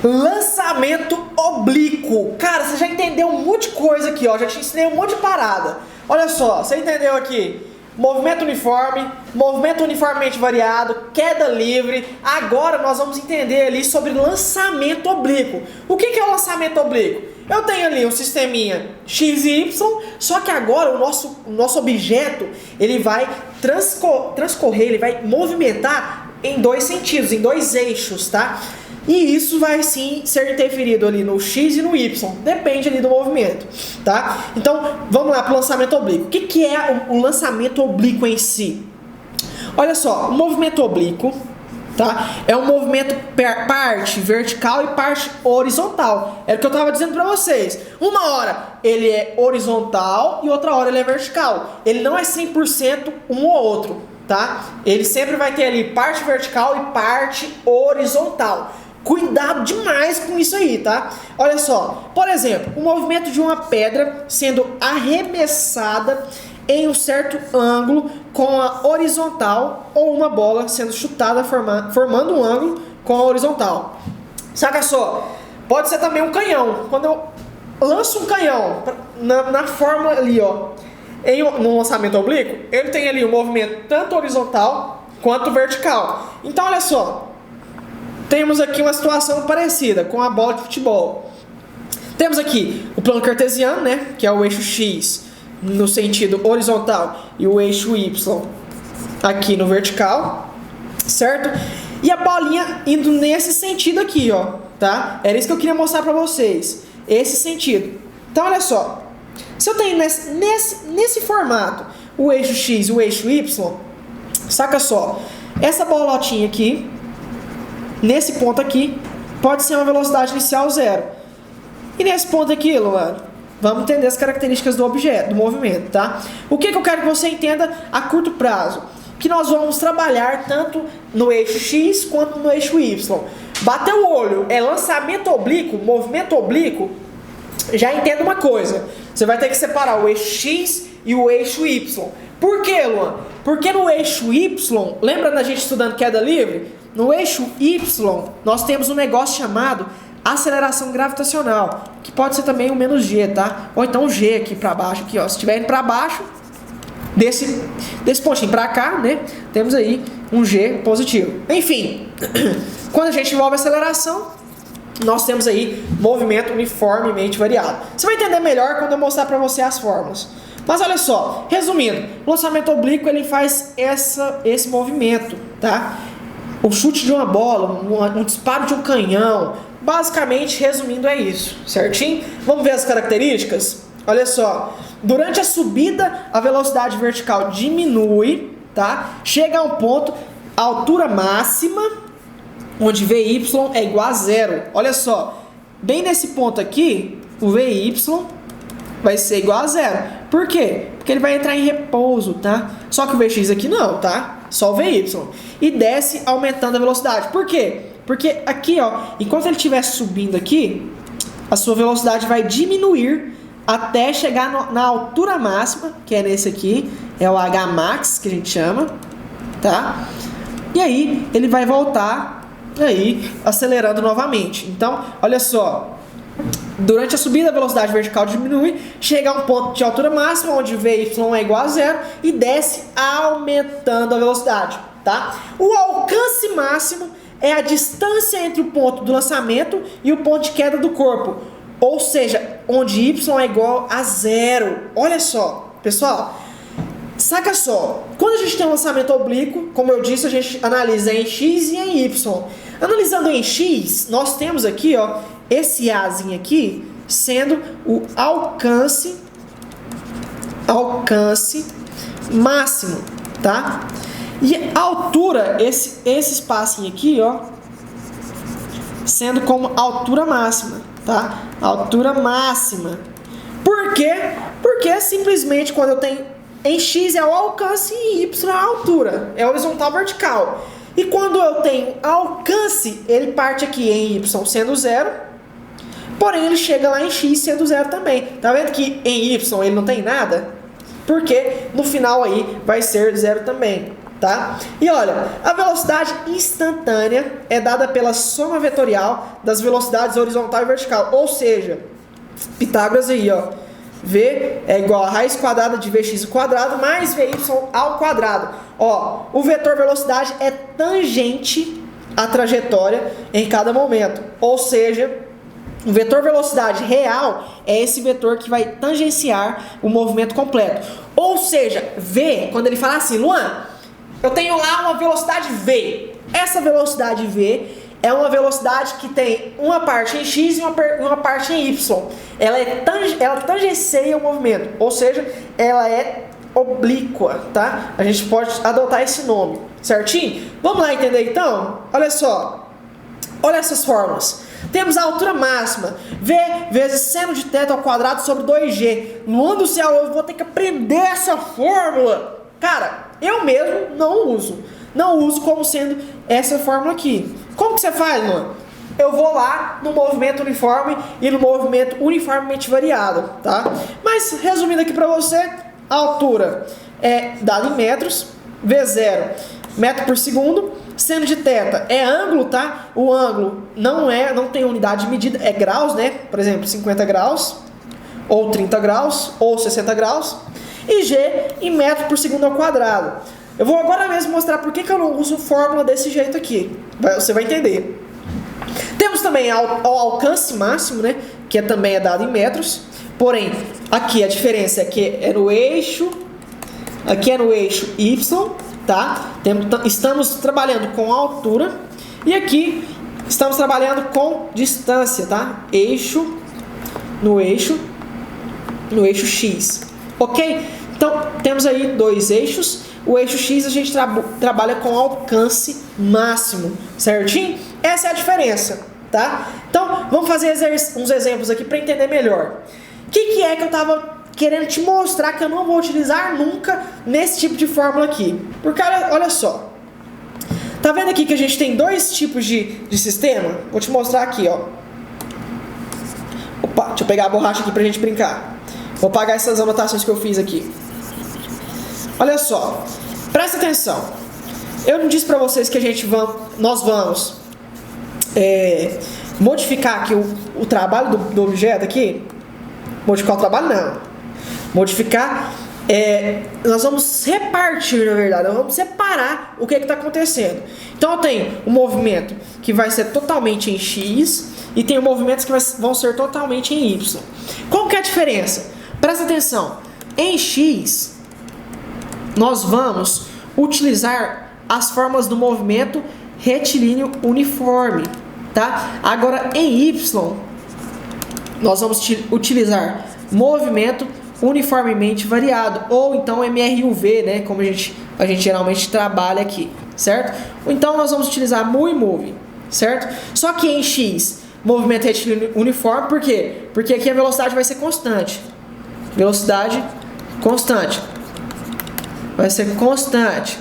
Lançamento oblíquo. Cara, você já entendeu um monte de coisa aqui, ó. Já te ensinei um monte de parada. Olha só, você entendeu aqui? Movimento uniforme, movimento uniformemente variado, queda livre. Agora nós vamos entender ali sobre lançamento oblíquo. O que é o lançamento oblíquo? Eu tenho ali um sisteminha X e Y, só que agora o nosso objeto ele vai transcorrer, ele vai movimentar em dois sentidos, em dois eixos, tá? E isso vai sim ser interferido ali no X e no Y, depende ali do movimento, tá? Então, vamos lá para o lançamento oblíquo. O que é o lançamento oblíquo em si? Olha só, o movimento oblíquo, tá? É um movimento parte vertical e parte horizontal. É o que eu estava dizendo para vocês. Uma hora ele é horizontal e outra hora ele é vertical. Ele não é 100% um ou outro, tá? Ele sempre vai ter ali parte vertical e parte horizontal. Cuidado demais com isso aí, tá? Olha só, por exemplo, o movimento de uma pedra sendo arremessada em um certo ângulo com a horizontal ou uma bola sendo chutada formando um ângulo com a horizontal. Saca só, pode ser também um canhão. Quando eu lanço um canhão na forma ali, ó, no lançamento oblíquo, ele tem ali um movimento tanto horizontal quanto vertical. Então olha só, temos aqui uma situação parecida com a bola de futebol. Temos aqui o plano cartesiano, né, que é o eixo X no sentido horizontal e o eixo Y aqui no vertical, certo? E a bolinha indo nesse sentido aqui, ó, tá? Era isso que eu queria mostrar para vocês, esse sentido. Então olha só, se eu tenho nesse formato o eixo X e o eixo Y, saca só, essa bolotinha aqui, nesse ponto aqui, pode ser uma velocidade inicial 0. E nesse ponto aqui, Luana, vamos entender as características do objeto, do movimento, tá? O que eu quero que você entenda a curto prazo? Que nós vamos trabalhar tanto no eixo X quanto no eixo Y. Bateu o olho, é lançamento oblíquo, movimento oblíquo, já entenda uma coisa. Você vai ter que separar o eixo X e o eixo Y. Por quê, Luan? Porque no eixo Y, lembra da gente estudando queda livre? No eixo Y, nós temos um negócio chamado aceleração gravitacional, que pode ser também o menos G, tá? Ou então G aqui para baixo, aqui, ó. Se estiver indo para baixo, desse pontinho para cá, né? Temos aí um G positivo. Enfim, quando a gente envolve aceleração, nós temos aí movimento uniformemente variado. Você vai entender melhor quando eu mostrar para você as fórmulas. Mas olha só, resumindo, o lançamento oblíquo ele faz esse movimento, tá? O chute de uma bola, um disparo de um canhão, basicamente, resumindo, é isso, certinho? Vamos ver as características? Olha só, durante a subida, a velocidade vertical diminui, tá? Chega a um ponto, a altura máxima, onde VY é igual a 0. Olha só, bem nesse ponto aqui, o VY vai ser igual a 0. Por quê? Porque ele vai entrar em repouso, tá? Só que o VX aqui não, tá? Só o VY. E desce aumentando a velocidade. Por quê? Porque aqui, ó, enquanto ele estiver subindo aqui, a sua velocidade vai diminuir até chegar na altura máxima, que é nesse aqui, é o Hmax, que a gente chama, tá? E aí, ele vai voltar aí, acelerando novamente. Então, olha só, durante a subida, a velocidade vertical diminui, chega a um ponto de altura máxima, onde VY é igual a 0, e desce aumentando a velocidade, tá? O alcance máximo é a distância entre o ponto do lançamento e o ponto de queda do corpo, ou seja, onde Y é igual a 0. Olha só, pessoal, saca só, quando a gente tem um lançamento oblíquo, como eu disse, a gente analisa em X e em Y. Analisando em X, nós temos aqui, ó, esse Azinho aqui sendo o alcance máximo, tá? E a altura, esse espacinho aqui, ó, sendo como altura máxima, tá? Altura máxima. Por quê? Porque simplesmente quando eu tenho em X é o alcance e Y é a altura, é horizontal vertical. E quando eu tenho alcance, ele parte aqui em Y sendo 0, porém ele chega lá em X sendo 0 também. Tá vendo que em Y ele não tem nada? Porque no final aí vai ser 0 também. tá? E olha, a velocidade instantânea é dada pela soma vetorial das velocidades horizontal e vertical, ou seja, Pitágoras aí, ó, V é igual a raiz quadrada de Vx ao quadrado mais Vy ao quadrado. Ó, o vetor velocidade é tangente à trajetória em cada momento, ou seja, o vetor velocidade real é esse vetor que vai tangenciar o movimento completo. Ou seja, V, quando ele fala assim, Luan, eu tenho lá uma velocidade V. Essa velocidade V é uma velocidade que tem uma parte em X e uma parte em Y. Ela tangencia o movimento, ou seja, ela é oblíqua, tá? A gente pode adotar esse nome, certinho? Vamos lá entender então? Olha só, olha essas fórmulas. Temos a altura máxima, V vezes seno de θ ao quadrado sobre 2G. Luan do céu, eu vou ter que aprender essa fórmula. Cara, eu mesmo não uso como sendo essa fórmula aqui. Como que você faz, Luan? Eu vou lá no movimento uniforme e no movimento uniformemente variado, tá? Mas, resumindo aqui para você, a altura é dada em metros, V0, metro por segundo. Seno de θ é ângulo, tá? O ângulo não tem unidade de medida, é graus, né? Por exemplo, 50 graus, ou 30 graus, ou 60 graus. E G em metro por segundo ao quadrado. Eu vou agora mesmo mostrar por que eu não uso fórmula desse jeito aqui. Você vai entender. Temos também o alcance máximo, né? Que também é dado em metros. Porém, aqui a diferença é que é no eixo, aqui é no eixo Y, tá? Estamos trabalhando com altura e aqui estamos trabalhando com distância, tá? No eixo X, ok? Então temos aí dois eixos. O eixo X a gente trabalha com alcance máximo, certinho? Essa é a diferença, tá? Então vamos fazer uns exemplos aqui para entender melhor. O que é que eu estava querendo te mostrar que eu não vou utilizar nunca nesse tipo de fórmula aqui? Porque olha só, tá vendo aqui que a gente tem dois tipos de sistema? Vou te mostrar aqui, ó. Opa, deixa eu pegar a borracha aqui pra gente brincar. Vou apagar essas anotações que eu fiz aqui. Olha só, presta atenção. Eu não disse pra vocês que nós vamos modificar aqui o trabalho do objeto aqui? Modificar o trabalho não. Modificar, nós vamos repartir, na verdade, nós vamos separar o que está acontecendo. Então eu tenho um movimento que vai ser totalmente em X e tem movimentos que vão ser totalmente em Y. Qual que é a diferença? Presta atenção, em X nós vamos utilizar as formas do movimento retilíneo uniforme, tá? Agora em Y nós vamos utilizar movimento uniformemente variado, ou então MRUV, né, como a gente geralmente trabalha aqui, certo? Então nós vamos utilizar mu e move, certo? Só que em X, movimento retilíneo uniforme, por quê? Porque aqui a velocidade vai ser constante. Velocidade constante. Vai ser constante.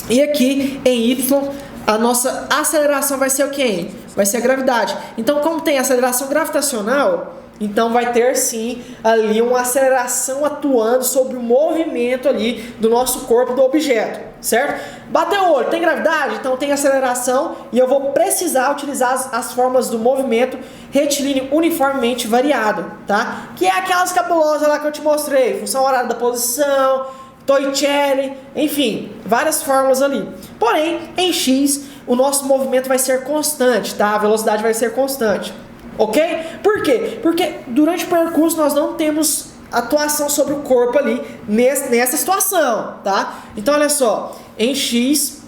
E aqui em Y, a nossa aceleração vai ser o quê? Vai ser a gravidade. Então, como tem aceleração gravitacional, então vai ter sim ali uma aceleração atuando sobre o movimento ali do nosso corpo, do objeto, certo? Bateu o olho, tem gravidade? Então tem aceleração e eu vou precisar utilizar as fórmulas do movimento retilíneo uniformemente variado, tá? Que é aquelas cabulosas lá que eu te mostrei, função horária da posição, Torricelli, enfim, várias fórmulas ali. Porém, em X, o nosso movimento vai ser constante, tá? A velocidade vai ser constante. Ok? Por quê? Porque durante o percurso nós não temos atuação sobre o corpo ali nessa situação, tá? Então olha só, em X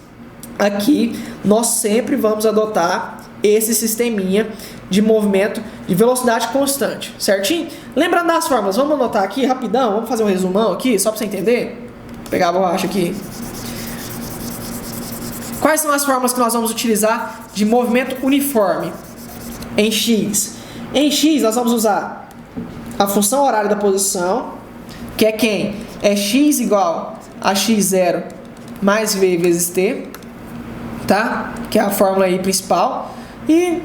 aqui nós sempre vamos adotar esse sisteminha de movimento de velocidade constante, certinho? Lembrando das fórmulas, vamos anotar aqui rapidão, vamos fazer um resumão aqui só para você entender. Vou pegar a borracha aqui. Quais são as fórmulas que nós vamos utilizar de movimento uniforme? Em X. Em X nós vamos usar a função horária da posição, que é quem? É X igual a X0 mais V vezes T, tá? Que é a fórmula aí principal. E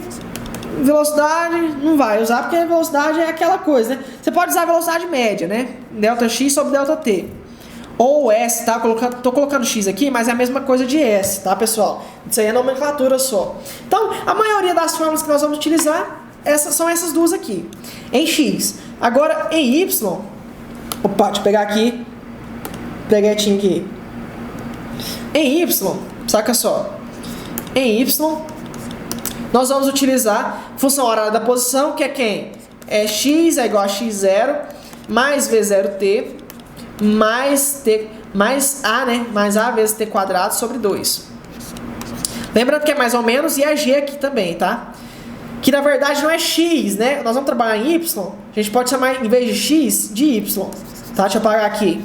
velocidade não vai usar, porque a velocidade é aquela coisa, né? Você pode usar a velocidade média, né? Delta X sobre delta T. ou S, tá? Tô colocando X aqui, mas é a mesma coisa de S, tá, pessoal? Isso aí é nomenclatura só. Então, a maioria das fórmulas que nós vamos utilizar são essas duas aqui, em X. Agora, em Y, opa, deixa eu pegar aqui, peguetinho aqui. Em Y, saca só, em Y, nós vamos utilizar função horária da posição, que é quem? É x é igual a x0 mais v0t mais t mais a, né? Mais a vezes t quadrado sobre 2. Lembrando que é mais ou menos e é g aqui também, tá? Que na verdade não é x, né? Nós vamos trabalhar em y, a gente pode chamar em vez de x de y, tá? Deixa eu apagar aqui.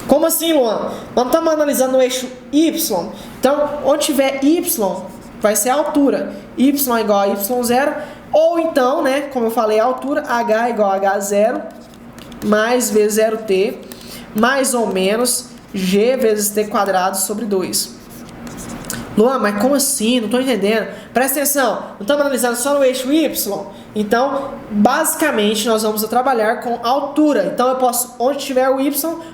Como assim, Luan? Nós estamos analisando o eixo y, então onde tiver y vai ser a altura. Y é igual a y0, ou então, né, como eu falei, a altura, h é igual a h0 mais v0t, mais ou menos g vezes t quadrado sobre 2. Luan, mas como assim? Não estou entendendo. Presta atenção, não estamos analisando só no eixo y? Então, basicamente, nós vamos trabalhar com altura. Então, eu posso, onde tiver o y,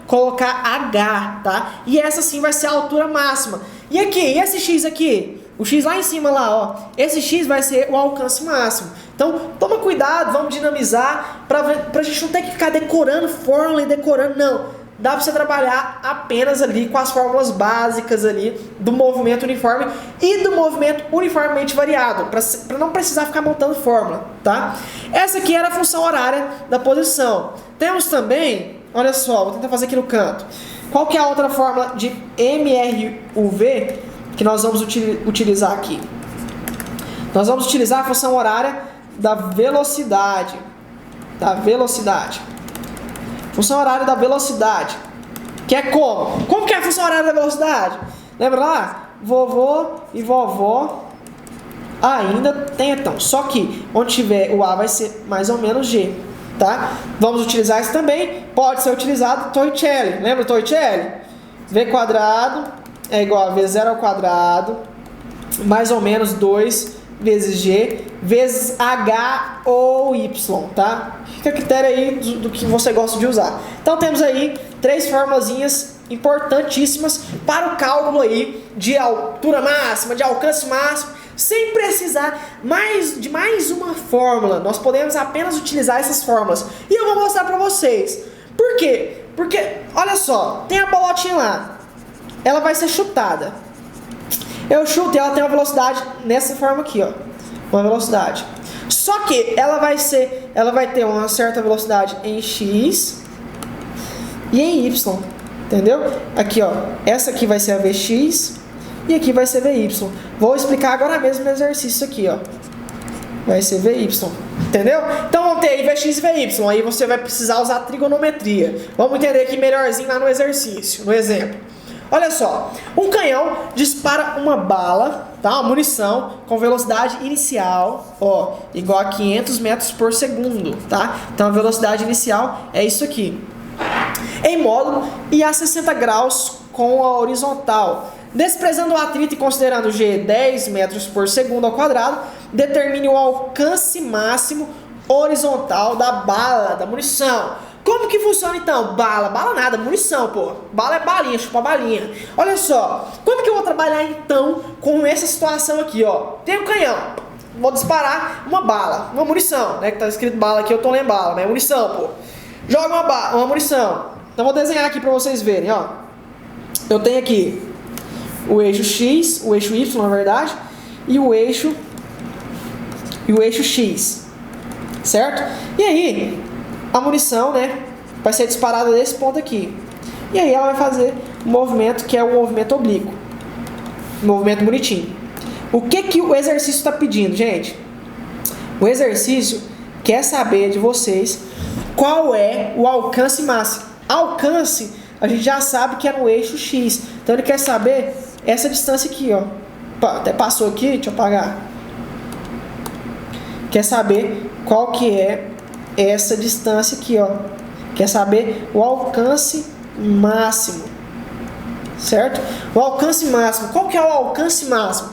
colocar h, tá? E essa sim vai ser a altura máxima. E aqui, e esse x aqui? O x lá em cima, lá, ó. Esse x vai ser o alcance máximo. Então, toma cuidado, vamos dinamizar pra gente não ter que ficar decorando fórmula e decorando, não. Dá pra você trabalhar apenas ali com as fórmulas básicas ali do movimento uniforme e do movimento uniformemente variado, para não precisar ficar montando fórmula, tá? Essa aqui era a função horária da posição. Temos também, olha só, vou tentar fazer aqui no canto. Qual que é a outra fórmula de MRUV que nós vamos utilizar aqui? Nós vamos utilizar a função horária da velocidade. Função horária da velocidade. Que é como? Como que é a função horária da velocidade? Lembra lá? Vovô e vovó ainda tem então. Só que onde tiver o A vai ser mais ou menos G. Tá? Vamos utilizar isso também. Pode ser utilizado Torricelli. Lembra Torricelli? V quadrado é igual a V0 ao quadrado mais ou menos 2 vezes G vezes H ou Y, tá? Fica a critério aí do que você gosta de usar. Então temos aí 3 formulazinhas importantíssimas para o cálculo aí de altura máxima, de alcance máximo, sem precisar de mais uma fórmula. Nós podemos apenas utilizar essas fórmulas. E eu vou mostrar para vocês. Por quê? Porque, olha só, tem a bolotinha lá. Ela vai ser chutada. Eu chuto e ela tem uma velocidade nessa forma aqui, ó. Uma velocidade. Só que ela vai ter uma certa velocidade em x e em y. Entendeu? Aqui, ó. Essa aqui vai ser a Vx e aqui vai ser Vy. Vou explicar agora mesmo no exercício aqui, ó. Vai ser Vy. Entendeu? Então vamos ter aí Vx e Vy. Aí você vai precisar usar trigonometria. Vamos entender aqui melhorzinho lá no exercício, no exemplo. Olha só, um canhão dispara uma bala, tá? Uma munição com velocidade inicial, ó, igual a 500 metros por segundo, tá? Então a velocidade inicial é isso aqui. Em módulo e a 60 graus com a horizontal. Desprezando o atrito e considerando G 10 metros por segundo ao quadrado, determine o alcance máximo horizontal da bala, da munição. Como que funciona então? Bala nada, munição, pô. Bala é balinha, chupa balinha. Olha só, como que eu vou trabalhar então com essa situação aqui, ó? Tem um canhão, vou disparar uma bala, uma munição, né? Que tá escrito bala aqui, eu tô lendo bala, né? Munição, pô. Joga uma munição. Então vou desenhar aqui pra vocês verem, ó. Eu tenho aqui o eixo X, o eixo Y, na verdade, e o eixo X, certo? E aí, a munição, né, vai ser disparada desse ponto aqui. E aí ela vai fazer um movimento que é o movimento oblíquo. Um movimento bonitinho. O que o exercício está pedindo, gente? O exercício quer saber de vocês qual é o alcance máximo. Alcance, a gente já sabe que é no eixo X. Então ele quer saber essa distância aqui, ó. Até passou aqui, deixa eu apagar. Quer saber qual que é essa distância aqui, ó. Quer saber o alcance máximo, certo? O alcance máximo. Qual que é o alcance máximo?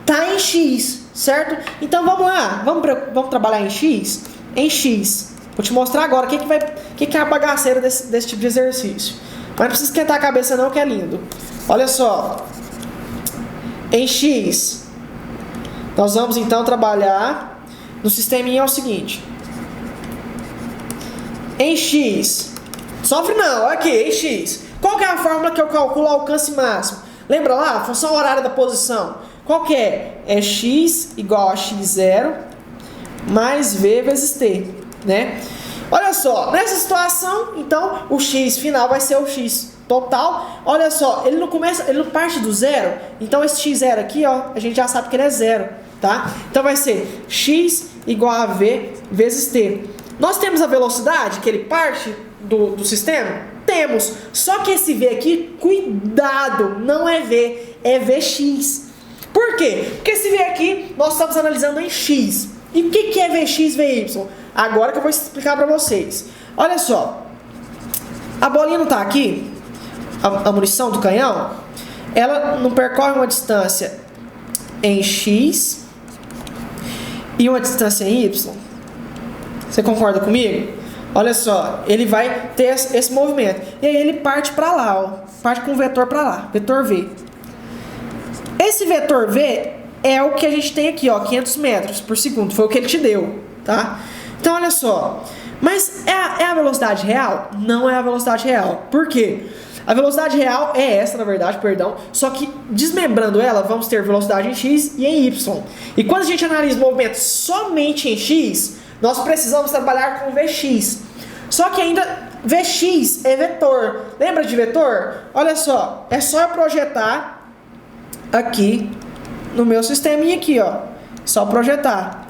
Tá em X, certo? Então vamos lá, vamos trabalhar em X? Em X. Vou te mostrar agora o que é a bagaceira desse tipo de exercício. Mas não precisa esquentar a cabeça não, que é lindo. Olha só. Em x, nós vamos então trabalhar no sisteminha é o seguinte. Em x, sofre não, olha aqui, em x. Qual que é a fórmula que eu calculo o alcance máximo? Lembra lá, a função horária da posição. Qual que é? É x igual a x0 mais v vezes t, né? Olha só, nessa situação, então, o x final vai ser o x total. Olha só, ele não parte do zero. Então, esse x0 aqui, ó, a gente já sabe que ele é zero, tá? Então, vai ser x igual a v vezes t. Nós temos a velocidade que ele parte do sistema? Temos. Só que esse v aqui, cuidado, não é v, é vx. Por quê? Porque esse v aqui, nós estamos analisando em x. E o que é vx, vy? Agora que eu vou explicar para vocês. Olha só. A bolinha não está aqui? A munição do canhão? Ela não percorre uma distância em x e uma distância em y? Você concorda comigo? Olha só, ele vai ter esse movimento. E aí ele parte para lá, ó. Parte com o vetor para lá, vetor v. Esse vetor v é o que a gente tem aqui, ó, 500 metros por segundo. Foi o que ele te deu, tá? Então, olha só. Mas é a velocidade real? Não é a velocidade real. Por quê? A velocidade real é essa, na verdade, perdão. Só que, desmembrando ela, vamos ter velocidade em x e em y. E quando a gente analisa o movimento somente em x, nós precisamos trabalhar com vx. Só que ainda vx é vetor. Lembra de vetor? Olha só, é só eu projetar aqui no meu sisteminha aqui, ó. Só projetar.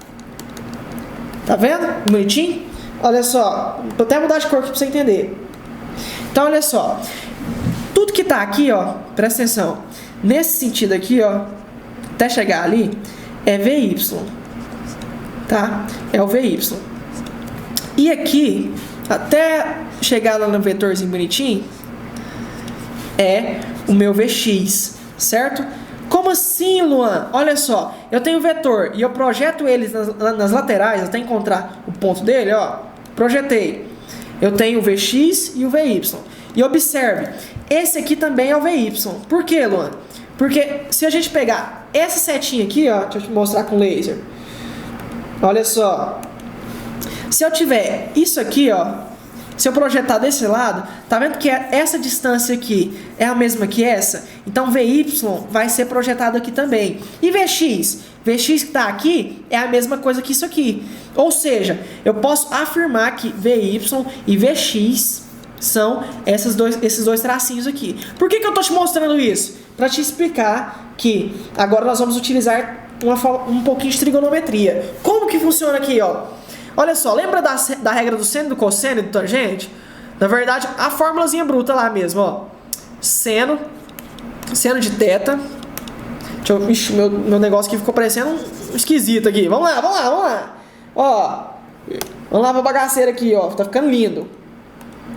Tá vendo? Bonitinho? Olha só, vou até mudar de cor aqui pra você entender. Então, olha só. Tudo que tá aqui, ó, presta atenção. Nesse sentido aqui, ó, até chegar ali, é VY. Tá? É o VY. E aqui, até chegar lá no vetorzinho bonitinho, é o meu VX, certo? Como assim, Luan? Olha só, eu tenho vetor e eu projeto eles nas laterais até encontrar o ponto dele, ó. Projetei. Eu tenho o VX e o VY. E observe, esse aqui também é o VY. Por quê, Luan? Porque se a gente pegar essa setinha aqui, ó, deixa eu te mostrar com laser. Olha só. Se eu tiver isso aqui, ó, se eu projetar desse lado, tá vendo que essa distância aqui é a mesma que essa? Então, VY vai ser projetado aqui também. E VX? VX que está aqui é a mesma coisa que isso aqui. Ou seja, eu posso afirmar que VY e VX são esses dois tracinhos aqui. Por que eu estou te mostrando isso? Para te explicar que agora nós vamos utilizar um pouquinho de trigonometria. Como que funciona aqui, ó? Olha só, lembra da regra do seno, do cosseno e do tangente? Na verdade, a formulazinha bruta lá mesmo, ó. Seno de θ. Ixi, meu negócio aqui ficou parecendo um esquisito aqui. Vamos lá. Ó, vamos lá pra bagaceira aqui, ó. Tá ficando lindo.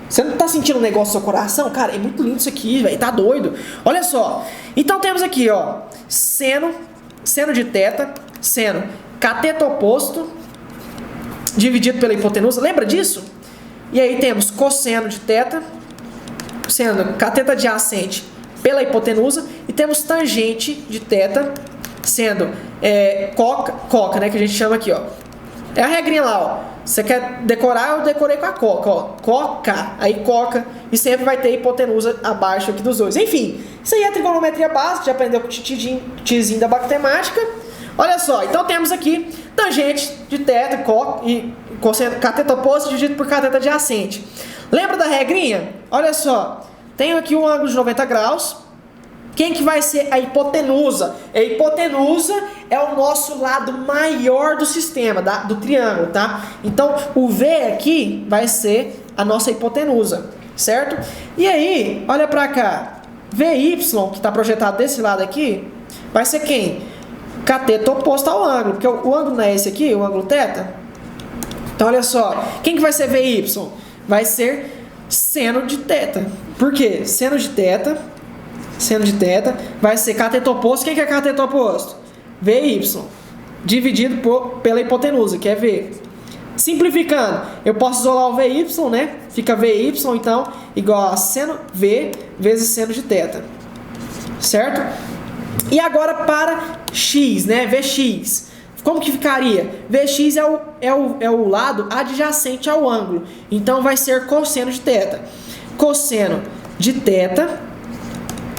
Você não tá sentindo um negócio no seu coração? Cara, é muito lindo isso aqui, velho. Tá doido. Olha só. Então temos aqui, ó. Seno de θ. Seno cateto oposto dividido pela hipotenusa, lembra disso? E aí temos cosseno de θ, sendo cateto adjacente pela hipotenusa, e temos tangente de θ, sendo coca, né, que a gente chama aqui, ó. É a regrinha lá, ó. Você quer decorar, eu decorei com a coca, ó. Coca, aí coca, e sempre vai ter hipotenusa abaixo aqui dos dois. Enfim, isso aí é trigonometria básica, já aprendeu com o tizinho da matemática. Olha só, então temos aqui tangente de θ, e cateto oposto dividido por cateto adjacente. Lembra da regrinha? Olha só, tenho aqui um ângulo de 90 graus. Quem que vai ser a hipotenusa? A hipotenusa é o nosso lado maior do sistema, do triângulo, tá? Então, o V aqui vai ser a nossa hipotenusa, certo? E aí, olha pra cá. VY, que está projetado desse lado aqui, vai ser quem? Cateto oposto ao ângulo, porque o ângulo não é esse aqui, o ângulo θ. Então, olha só, quem que vai ser VY? Vai ser seno de θ. Por quê? Seno de θ vai ser cateto oposto. Quem que é cateto oposto? VY, dividido pela hipotenusa, que é V. Simplificando, eu posso isolar o VY, né? Fica VY, então, igual a seno V vezes seno de θ. Certo? E agora para x, né? Vx. Como que ficaria? Vx é o lado adjacente ao ângulo. Então, vai ser cosseno de θ. Cosseno de θ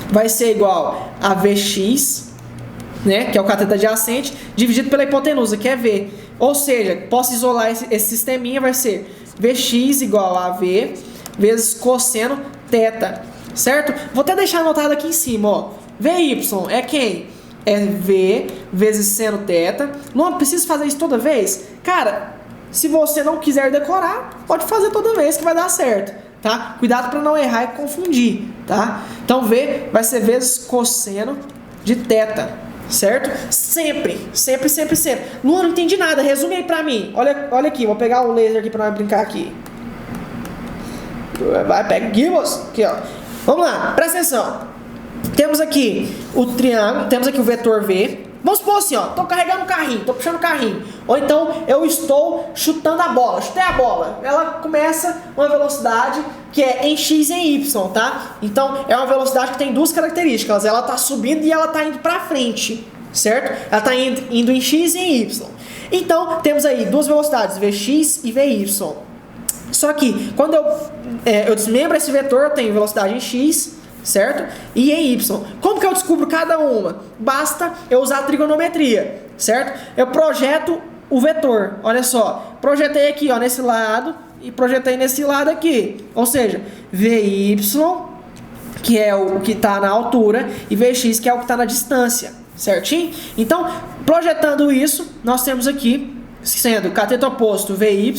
vai ser igual a Vx, né? Que é o cateto adjacente, dividido pela hipotenusa, que é V. Ou seja, posso isolar esse sisteminha, vai ser Vx igual a V vezes cosseno θ, certo? Vou até deixar anotado aqui em cima, ó. Vy é quem? É V vezes seno θ. Não precisa fazer isso toda vez? Cara, se você não quiser decorar, pode fazer toda vez que vai dar certo, tá? Cuidado para não errar e confundir, tá? Então V vai ser vezes cosseno de θ. Certo? Sempre. Luan, não entendi nada. Resume aí pra mim. Olha aqui, vou pegar o laser aqui pra nós brincar aqui. Vai, pega aqui, moço. Aqui, ó. Vamos lá, presta atenção. Temos aqui o triângulo, temos aqui o vetor V. Vamos supor assim, ó. Tô carregando o carrinho, tô puxando o carrinho. Ou então eu estou chutando a bola. Chutei a bola. Ela começa uma velocidade que é em x e em y, tá? Então é uma velocidade que tem duas características. Ela tá subindo e ela tá indo pra frente, certo? Ela tá indo em x e em y. Então temos aí duas velocidades, Vx e Vy. Só que quando eu desmembro esse vetor, eu tenho velocidade em x, certo? E em y. Como que eu descubro cada uma? Basta eu usar a trigonometria, certo? Eu projeto o vetor, olha só. Projetei aqui, ó, nesse lado e projetei nesse lado aqui. Ou seja, Vy, que é o que está na altura, e Vx, que é o que está na distância, certinho? Então, projetando isso, nós temos aqui, sendo cateto oposto Vy,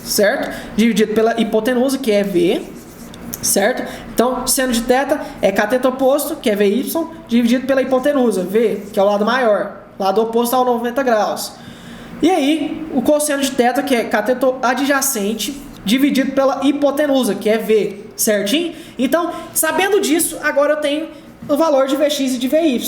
certo? Dividido pela hipotenusa, que é V, certo? Então, seno de θ é cateto oposto, que é Vy, dividido pela hipotenusa, V, que é o lado maior, lado oposto ao 90 graus. E aí, o cosseno de θ, que é cateto adjacente, dividido pela hipotenusa, que é V, certinho? Então, sabendo disso, agora eu tenho o valor de Vx e de Vy.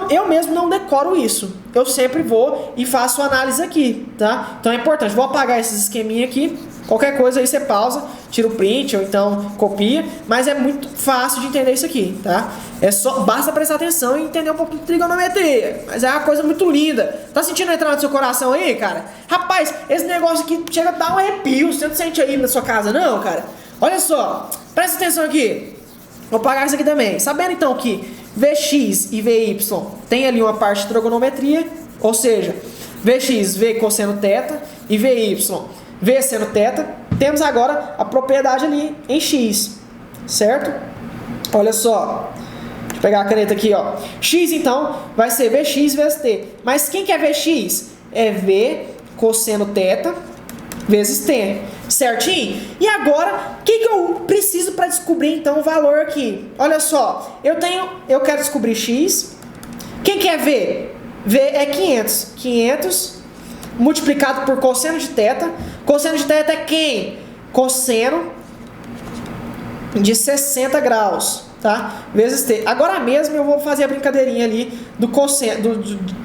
Eu mesmo não decoro isso. Eu sempre vou e faço análise aqui, tá? Então é importante. Vou apagar esses esqueminha aqui. Qualquer coisa aí você pausa, tira o print ou então copia. Mas é muito fácil de entender isso aqui, tá? Basta prestar atenção e entender um pouquinho de trigonometria. Mas é uma coisa muito linda. Tá sentindo entrar no seu coração aí, cara? Rapaz, esse negócio aqui chega a dar um arrepio. Você não sente aí na sua casa, não, cara? Olha só, presta atenção aqui. Vou apagar isso aqui também. Sabendo então que Vx e Vy tem ali uma parte de trigonometria, ou seja, Vx, V cosseno θ, e Vy, V seno θ, temos agora a propriedade ali em x, certo? Olha só, deixa eu pegar a caneta aqui, ó. X então vai ser Vx vezes t, mas quem que é Vx? É V cosseno θ vezes t, certinho? E agora, o que eu preciso para descobrir então o valor aqui? Olha só, eu quero descobrir x. Quem que é V? V é 500. 500 multiplicado por cosseno de θ. Cosseno de θ é quem? Cosseno de 60 graus, tá? Vezes t. Agora mesmo eu vou fazer a brincadeirinha ali do cosseno,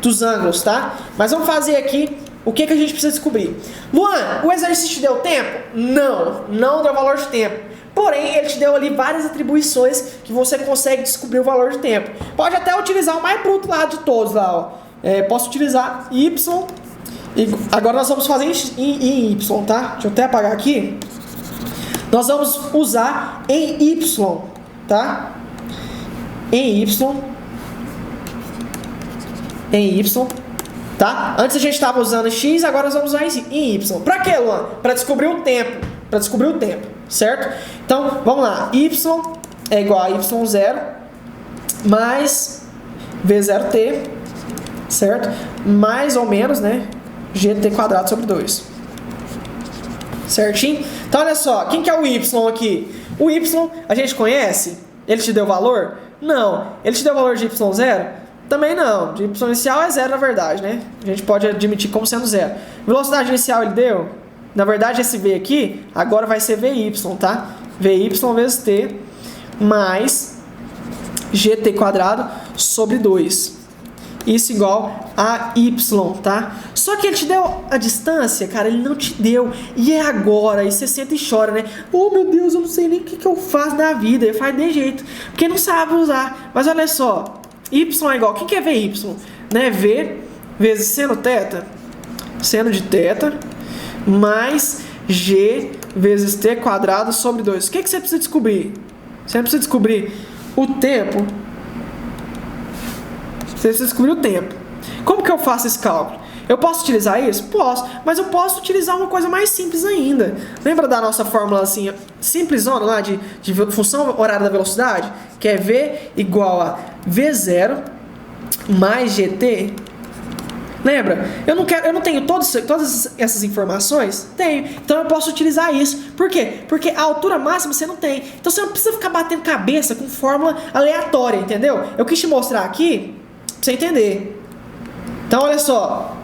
dos ângulos, tá? Mas vamos fazer aqui o que a gente precisa descobrir. Luan, o exercício te deu tempo? Não deu valor de tempo. Porém, ele te deu ali várias atribuições que você consegue descobrir o valor de tempo. Pode até utilizar o mais bruto lá de todos, lá, ó. Posso utilizar y. E agora nós vamos fazer em y, tá? Deixa eu até apagar aqui. Nós vamos usar em y, tá? Em y. Tá? Antes a gente estava usando x, agora nós vamos usar em y. Para quê, Luan? Para descobrir o tempo. Para descobrir o tempo, certo? Então, vamos lá. Y é igual a y0 mais v0t, certo? Mais ou menos, né? gt quadrado sobre 2. Certinho? Então, olha só. Quem que é o y aqui? O y a gente conhece? Ele te deu valor? Não. Ele te deu valor de y0? Também não, de y inicial é zero na verdade, né? A gente pode admitir como sendo zero. Velocidade inicial ele deu? Na verdade esse V aqui, agora vai ser Vy, tá? Vy vezes t mais gt quadrado sobre 2. Isso igual a y, tá? Só que ele te deu a distância, cara, ele não te deu. E é agora, e você senta e chora, né? Oh, meu Deus, eu não sei nem o que eu faço na vida. Ele faz de jeito, porque não sabe usar. Mas olha só, y é igual, o que é VY? Né? V vezes seno θ, seno de θ, mais G vezes T quadrado sobre 2. O que você precisa descobrir? Você precisa descobrir o tempo. Você precisa descobrir o tempo. Como que eu faço esse cálculo? Eu posso utilizar isso? Posso, mas eu posso utilizar uma coisa mais simples ainda. Lembra da nossa fórmula assim, simplesona lá de função horária da velocidade? Que é V igual a V0 mais GT. Lembra? Eu não tenho todas essas informações? Tenho. Então eu posso utilizar isso. Por quê? Porque a altura máxima você não tem. Então você não precisa ficar batendo cabeça com fórmula aleatória, entendeu? Eu quis te mostrar aqui pra você entender. Então olha só.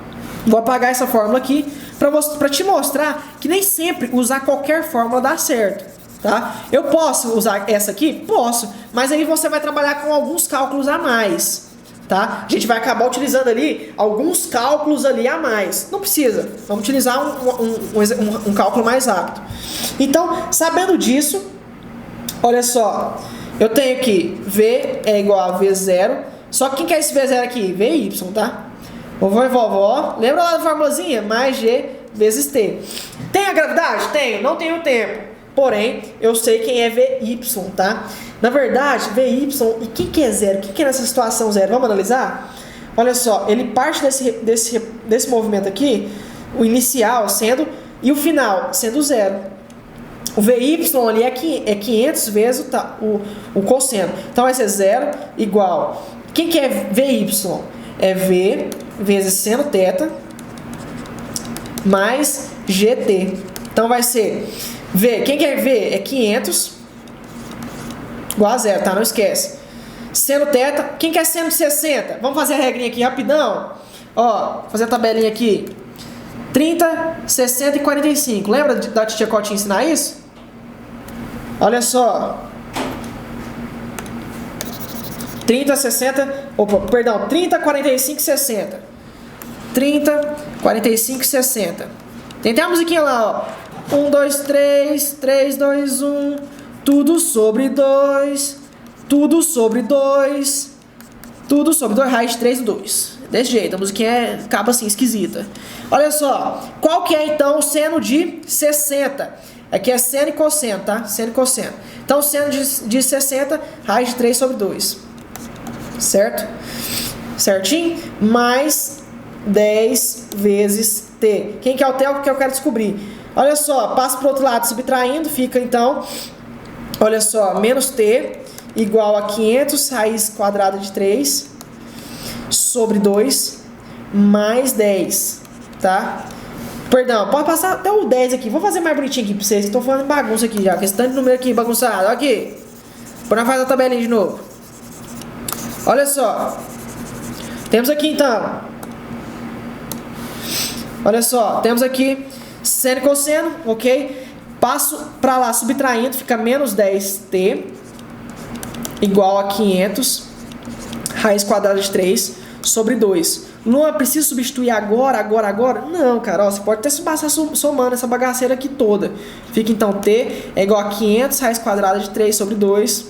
Vou apagar essa fórmula aqui para te mostrar que nem sempre usar qualquer fórmula dá certo, tá? Eu posso usar essa aqui? Posso, mas aí você vai trabalhar com alguns cálculos a mais, tá? A gente vai acabar utilizando ali alguns cálculos ali a mais. Não precisa, vamos utilizar um cálculo mais rápido. Então, sabendo disso, olha só, eu tenho que V é igual a V0, só que quem que é esse V0 aqui? VY, tá? Vovô e vovó, lembra lá da formulazinha? Mais G vezes T. Tem a gravidade? Tenho, não tenho tempo. Porém, eu sei quem é VY, tá? Na verdade, VY, e quem que é zero? Quem que é nessa situação zero? Vamos analisar? Olha só, ele parte desse movimento aqui, o inicial sendo, e o final sendo zero. O VY ali é 500 vezes o cosseno. Então vai ser zero igual. Quem que é VY? É V vezes seno θ mais GT. Então vai ser V. Quem que é V? É 500 igual a zero, tá? Não esquece. Seno θ. Quem que é seno de 60? Vamos fazer a regrinha aqui rapidão. Ó, fazer a tabelinha aqui. 30, 60 e 45. Lembra da tia Cotinha ensinar isso? Olha só. 30, 45 e 60. 30, 45 e 60. Tem até a musiquinha lá, ó. 1, 2, 3, 3, 2, 1. Tudo sobre 2. Tudo sobre 2. Tudo sobre 2, raiz de 3 e 2. Desse jeito, a musiquinha acaba assim, esquisita. Olha só, qual que é então o seno de 60? Aqui é seno e cosseno, tá? Seno e cosseno. Então, seno de 60, raiz de 3 sobre 2. Certo? Certinho? Mais 10 vezes T. Quem que é o T? É o que eu quero descobrir. Olha só, passa para o outro lado subtraindo, fica então, olha só, menos T igual a 500 raiz quadrada de 3 sobre 2 mais 10, tá? Perdão, pode passar até o 10 aqui. Vou fazer mais bonitinho aqui para vocês. Estou falando bagunça aqui já, que esse tanto de número aqui bagunçado. Olha aqui. Bora fazer a tabelinha de novo. Olha só. Temos aqui então. Olha só, temos aqui seno e cosseno, ok? Passo para lá subtraindo, fica menos 10t igual a 500 raiz quadrada de 3 sobre 2. Luan, preciso substituir agora? Não, cara, ó, você pode até passar somando essa bagaceira aqui toda. Fica então t é igual a 500 raiz quadrada de 3 sobre 2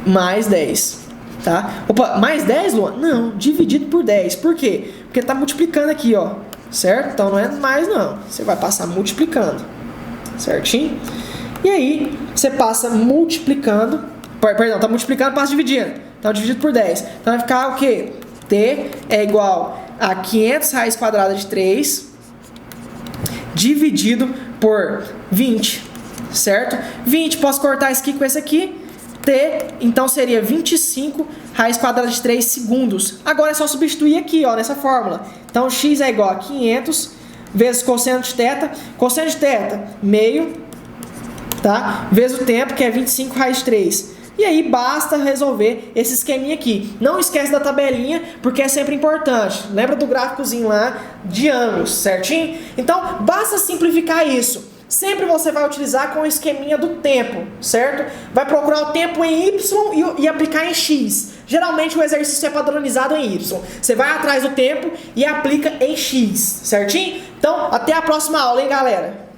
mais 10. Tá? Opa, mais 10, Luan? Não, dividido por 10. Por quê? Porque tá multiplicando aqui, ó. Certo? Então não é mais, não. Você vai passar multiplicando. Certinho? E aí, você passa multiplicando. Perdão, tá multiplicando, passa dividindo. Então, dividido por 10. Então, vai ficar o quê? T é igual a 500 raiz quadrada de 3 dividido por 20. Certo? 20, posso cortar isso aqui com esse aqui. T, então seria 25 raiz quadrada de 3 segundos. Agora é só substituir aqui, ó, nessa fórmula. Então, x é igual a 500 vezes cosseno de θ. Cosseno de θ, meio, tá? Vezes o tempo, que é 25 raiz de 3. E aí, basta resolver esse esqueminha aqui. Não esquece da tabelinha, porque é sempre importante. Lembra do gráficozinho lá de ângulos, certinho? Então, basta simplificar isso. sempre você vai utilizar com o esqueminha do tempo, certo? Vai procurar o tempo em Y e aplicar em X. Geralmente o exercício é padronizado em Y. Você vai atrás do tempo e aplica em X, certinho? Então, até a próxima aula, hein, galera?